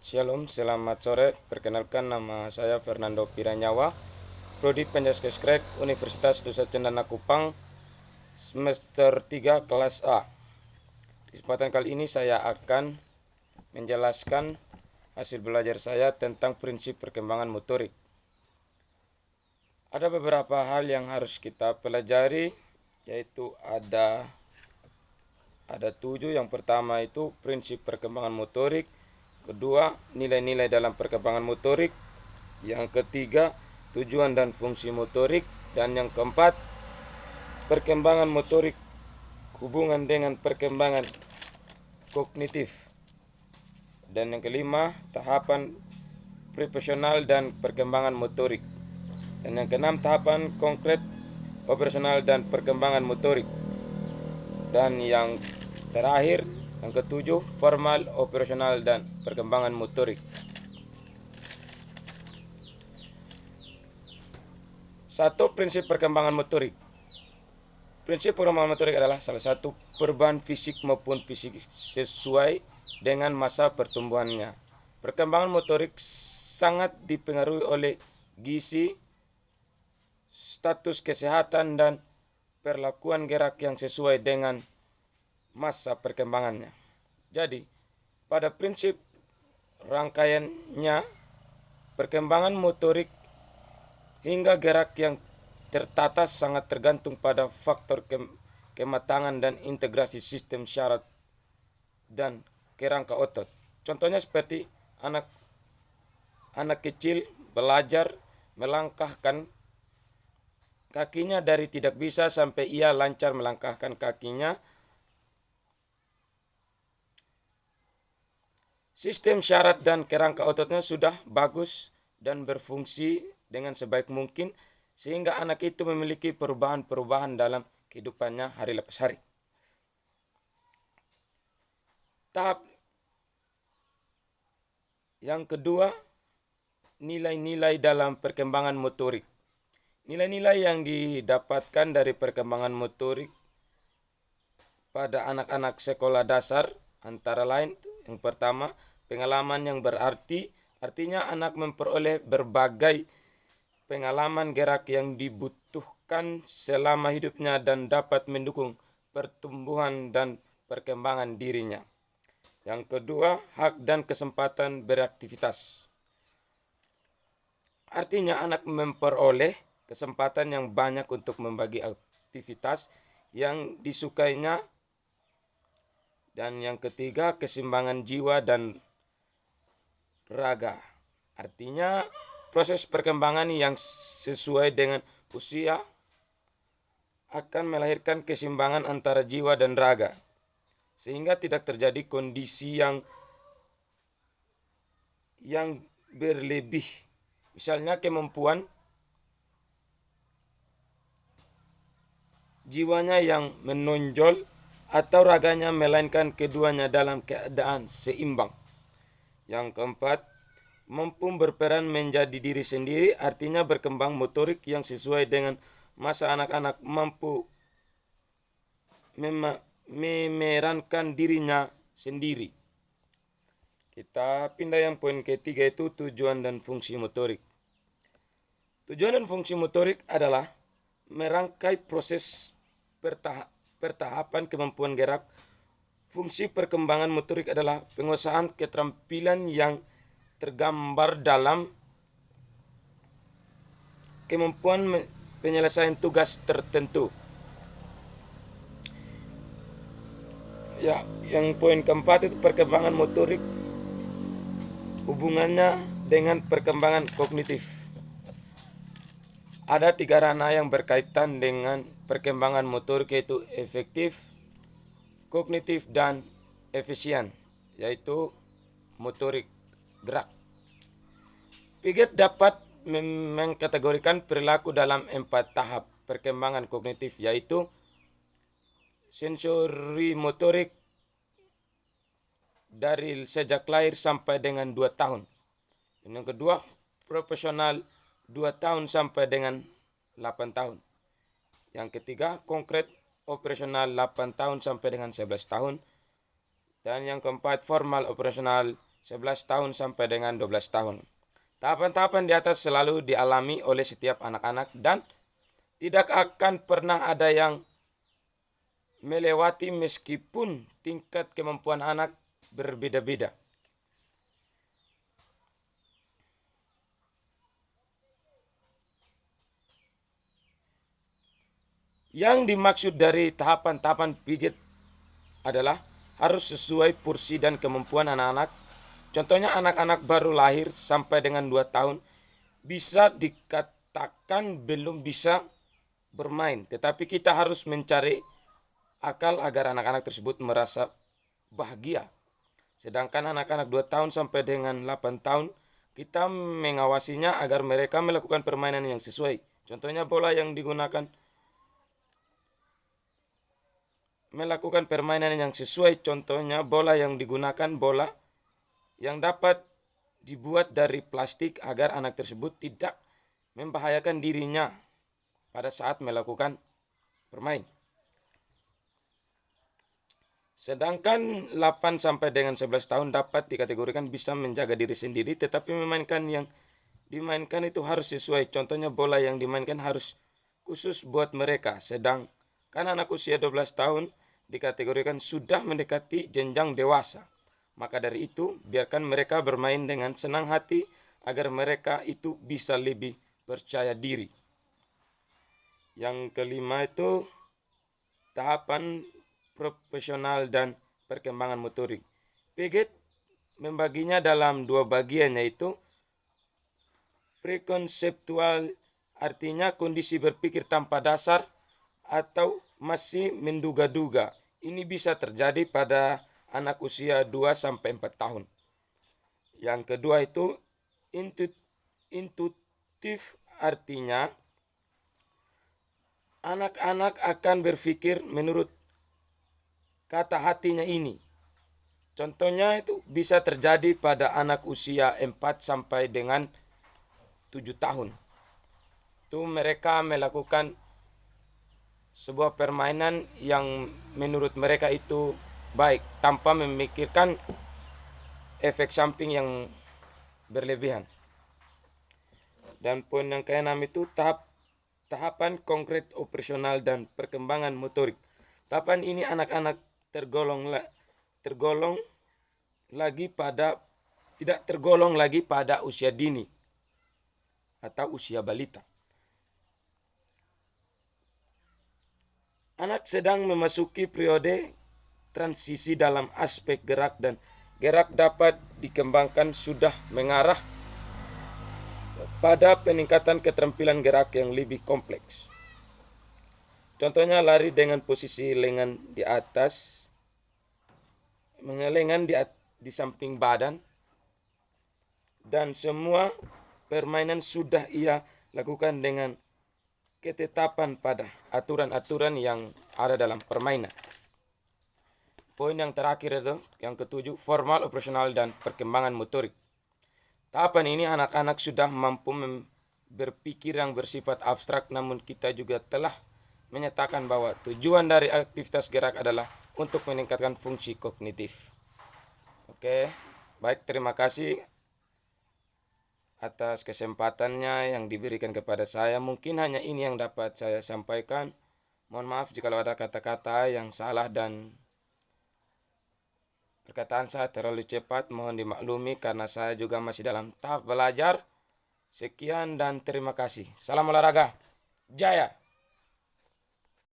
Shalom, selamat sore. Perkenalkan, nama saya Fernando Piranyawa, Prodi Penjaskeskrek Universitas Nusa Cendana Kupang, semester 3 kelas A. Di kesempatan kali ini saya akan menjelaskan hasil belajar saya tentang prinsip perkembangan motorik. Ada beberapa hal yang harus kita pelajari, yaitu ada 7. Yang pertama itu prinsip perkembangan motorik, kedua nilai-nilai dalam perkembangan motorik, yang ketiga tujuan dan fungsi motorik, dan yang keempat perkembangan motorik hubungan dengan perkembangan kognitif, dan yang kelima tahapan profesional dan perkembangan motorik, dan yang keenam tahapan konkret operasional dan perkembangan motorik, dan yang terakhir yang ketujuh formal operasional dan perkembangan motorik. Satu, prinsip perkembangan motorik. Prinsip perkembangan motorik adalah salah satu perubahan fisik maupun fisik sesuai dengan masa pertumbuhannya. Perkembangan motorik sangat dipengaruhi oleh gizi, status kesehatan, dan perlakuan gerak yang sesuai dengan masa perkembangannya. Jadi, pada prinsip rangkaiannya, perkembangan motorik hingga gerak yang tertata sangat tergantung pada faktor kematangan dan integrasi sistem syarat dan kerangka otot. Contohnya seperti anak kecil belajar melangkahkan kakinya dari tidak bisa sampai ia lancar melangkahkan kakinya. Sistem syarat dan kerangka ototnya sudah bagus dan berfungsi dengan sebaik mungkin, sehingga anak itu memiliki perubahan-perubahan dalam kehidupannya hari lepas hari. Tahap yang kedua, nilai-nilai dalam perkembangan motorik. Nilai-nilai yang didapatkan dari perkembangan motorik pada anak-anak sekolah dasar antara lain, yang pertama, pengalaman yang berarti, artinya anak memperoleh berbagai pengalaman gerak yang dibutuhkan selama hidupnya dan dapat mendukung pertumbuhan dan perkembangan dirinya. Yang kedua, hak dan kesempatan beraktivitas. Artinya anak memperoleh kesempatan yang banyak untuk membagi aktivitas yang disukainya. Dan yang ketiga, keseimbangan jiwa dan raga. Artinya proses perkembangan yang sesuai dengan usia akan melahirkan keseimbangan antara jiwa dan raga, sehingga tidak terjadi kondisi yang berlebih. Misalnya kemampuan jiwanya yang menonjol atau raganya, melainkan keduanya dalam keadaan seimbang. Yang keempat, mampu berperan menjadi diri sendiri, artinya berkembang motorik yang sesuai dengan masa anak-anak mampu memerankan dirinya sendiri. Kita pindah yang poin ketiga, itu tujuan dan fungsi motorik. Tujuan dan fungsi motorik adalah merangkai proses pertahapan kemampuan gerak. Fungsi perkembangan motorik adalah penguasaan keterampilan yang tergambar dalam kemampuan penyelesaian tugas tertentu. Ya, yang poin keempat itu perkembangan motorik hubungannya dengan perkembangan kognitif. Ada 3 ranah yang berkaitan dengan perkembangan motorik, yaitu efektif, kognitif, dan efisien, yaitu motorik gerak. Piaget dapat mengkategorikan perilaku dalam 4 tahap perkembangan kognitif, yaitu sensori motorik dari sejak lahir sampai dengan 2 tahun. Dan yang kedua, profesional 2 tahun sampai dengan 8 tahun. Yang ketiga, konkret operasional 8 tahun sampai dengan 11 tahun. Dan yang keempat, formal operasional 11 tahun sampai dengan 12 tahun. Tahapan-tahapan di atas selalu dialami oleh setiap anak-anak dan tidak akan pernah ada yang melewati meskipun tingkat kemampuan anak berbeda-beda. Yang dimaksud dari tahapan-tahapan pijat adalah harus sesuai porsi dan kemampuan anak-anak. Contohnya anak-anak baru lahir sampai dengan 2 tahun bisa dikatakan belum bisa bermain. Tetapi kita harus mencari akal agar anak-anak tersebut merasa bahagia. Sedangkan anak-anak 2 tahun sampai dengan 8 tahun kita mengawasinya agar mereka melakukan permainan yang sesuai. Contohnya bola yang digunakan melakukan permainan yang sesuai. Contohnya bola yang digunakan bola yang dapat dibuat dari plastik agar anak tersebut tidak membahayakan dirinya pada saat melakukan bermain. Sedangkan 8 sampai dengan 11 tahun dapat dikategorikan bisa menjaga diri sendiri, tetapi memainkan yang dimainkan itu harus sesuai. Contohnya bola yang dimainkan harus khusus buat mereka. Sedangkan anak usia 12 tahun dikategorikan sudah mendekati jenjang dewasa. Maka dari itu, biarkan mereka bermain dengan senang hati agar mereka itu bisa lebih percaya diri. Yang kelima itu tahapan profesional dan perkembangan motorik. Piaget membaginya dalam 2 bagian, yaitu prekonseptual, artinya kondisi berpikir tanpa dasar atau masih menduga-duga. Ini bisa terjadi pada anak usia 2 sampai 4 tahun. Yang kedua itu intuitif, artinya anak-anak akan berpikir menurut kata hatinya ini. Contohnya itu bisa terjadi pada anak usia 4 sampai dengan 7 tahun. Itu mereka melakukan sebuah permainan yang menurut mereka itu baik tanpa memikirkan efek samping yang berlebihan. Dan poin yang keenam itu tahapan konkret operasional dan perkembangan motorik. Tahapan ini anak-anak tidak tergolong lagi pada usia dini atau usia balita. Anak sedang memasuki periode transisi dalam aspek gerak, dan gerak dapat dikembangkan sudah mengarah pada peningkatan keterampilan gerak yang lebih kompleks. Contohnya lari dengan posisi lengan di atas, lengan di samping badan, dan semua permainan sudah ia lakukan dengan ketetapan pada aturan-aturan yang ada dalam permainan. Poin yang terakhir itu, yang ketujuh, formal, operasional, dan perkembangan motorik. Tahapan ini anak-anak sudah mampu berpikir yang bersifat abstrak, namun kita juga telah menyatakan bahwa tujuan dari aktivitas gerak adalah untuk meningkatkan fungsi kognitif. Oke, baik, terima kasih atas kesempatannya yang diberikan kepada saya. Mungkin hanya ini yang dapat saya sampaikan. Mohon maaf jika ada kata-kata yang salah dan perkataan saya terlalu cepat. Mohon dimaklumi karena saya juga masih dalam tahap belajar. Sekian dan terima kasih. Salam olahraga. Jaya!